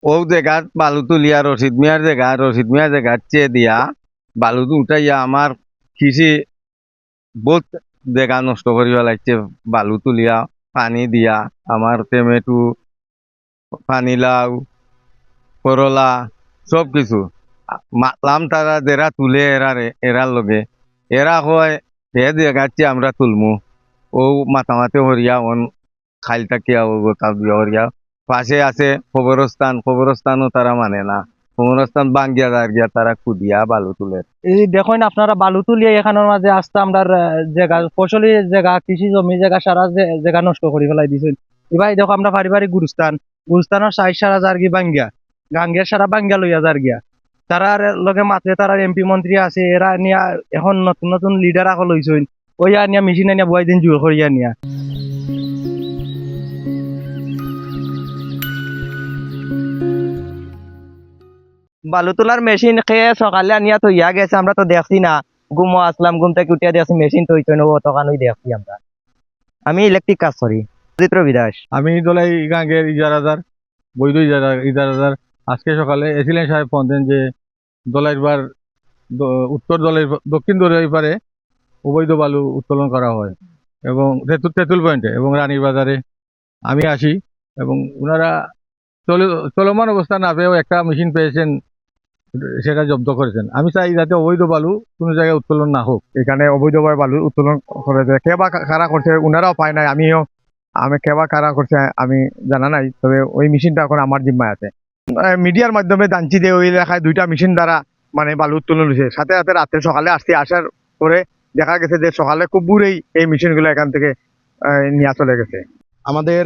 ও জায়গাত বালু তুলিয়া রশিদ মিয়ার জায়গা চেয়ে দিয়া বালু উঠাইয়া আমার কৃষি বহুত জায়গা নষ্ট করিয়া লাগছে। বালু তুলিয়া পানি দিয়া আমার টমেটো, পানিলাউ, করলা সব কিছু মাতলাম। তারা যারা তুলে এরার লগে এরা হয় হে দেখাচ্ছি আমরা তুলমু। ও মাতামাতি হরিয়া অন খাইল থাকিয়া ও গোটা বিয়া হরিয়া। পাশে আছে খবরস্থানও তারা মানে না। খবরস্থান বাঙ্গিয়া দাঁড়িয়া তারা কুদিয়া বালু তুলে। এই দেখেন আপনারা বালু তুলিয়ে এখানের মাঝে আসতে আমরা জায়গা ফসলি জায়গা কৃষি জমি জায়গা সারা জায়গা নষ্ট করে ফেলাই দিয়েছেন। এবার দেখো আমরা পারিবারিক গুরুস্থানের সাইজ সারা যার কি বাঙ্গিয়া গাঙ্গের সারা বাঙ্গিয়া লইয়া যার গিয়া তারার লগে মাত্রে তারা এমপি মন্ত্রী আছে এরা নিয়া এখন নতুন নতুন লিডার আকল হইছেন ওইয়া নিয়া মেশিন নিয়া বয়াই দিন জোর করিয়া নিয়া। বালু তোলার মেশিন খেয়ে সকালে আনিয়া তো ইয়া গেছে আমরা তো দেখছি না। ঘুমো আসলাম, ঘুম থেকে উঠিয়া দেখছি মেশিন তো হইতো নেবো তখনই দেখছি আমরা। আমি ইলেকট্রিক কাজ করি। চিত্র বিদাস। আমি দলাই গাঙ্গের ইজারাদার, বৈধ ইজারাদার। আজকে সকালে এসিলেন সাহেব ফোন দেন যে দলাইবার উত্তর দলের দক্ষিণ দলের পারে অবৈধ বালু উত্তোলন করা হয় এবং তেঁতুল পয়েন্টে এবং রানীর বাজারে আমি আসি এবং ওনারা চলমান অবস্থা না পেয়েও একটা মেশিন পেয়েছেন, সেটা জব্দ করেছেন। আমি চাই যাতে অবৈধ বালু কোনো জায়গায় উত্তোলন না হোক। এখানে অবৈধভাবে বালু উত্তোলন করেছে, কে বা কারা করছে ওনারাও পায় নাই, আমি কে বা কারা করছে আমি জানা নাই। তবে ওই মেশিনটা এখন আমার জিম্মায় আছে। মিডিয়ার মাধ্যমে জানছি যে ওই এলাকায় 2টা মেশিন দ্বারা মানে বালু উত্তোলন হয়েছে। সাথে সাথে রাত্রে সকালে আসার পরে দেখা গেছে যে সকালে খুব ভোরেই এই মেশিনগুলো এখান থেকে নিয়ে চলে গেছে। আমাদের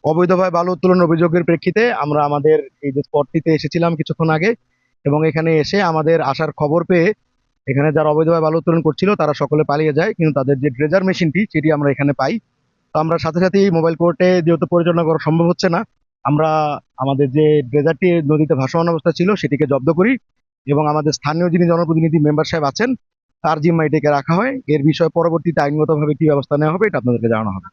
অবৈধভাবে বালু উত্তোলন অভিযোগের প্রেক্ষিতে আমরা আমাদের এই যে স্পটটিতে এসেছিলাম কিছুক্ষণ আগে এবং এখানে এসে আমাদের আসার খবর পেয়ে এখানে যারা অবৈধভাবে বালু উত্তোলন করছিল তারা সকলে পালিয়ে যায়, কিন্তু তাদের যে ড্রেজার মেশিনটি সেটি আমরা এখানে পাই। তো আমরা সাথে সাথেই মোবাইল কোর্টে যেহেতু পরিচালনা করা সম্ভব হচ্ছে না, আমরা আমাদের যে ড্রেজারটি নদীতে ভাসমান অবস্থা ছিল সেটিকে জব্দ করি এবং আমাদের স্থানীয় যিনি জনপ্রতিনিধি মেম্বার সাহেব আছেন তার জিম্মায় এটিকে রাখা হয়। এর বিষয়ে পরবর্তীতে আইনগতভাবে কি ব্যবস্থা নেওয়া হবে এটা আপনাদেরকে জানানো হবে।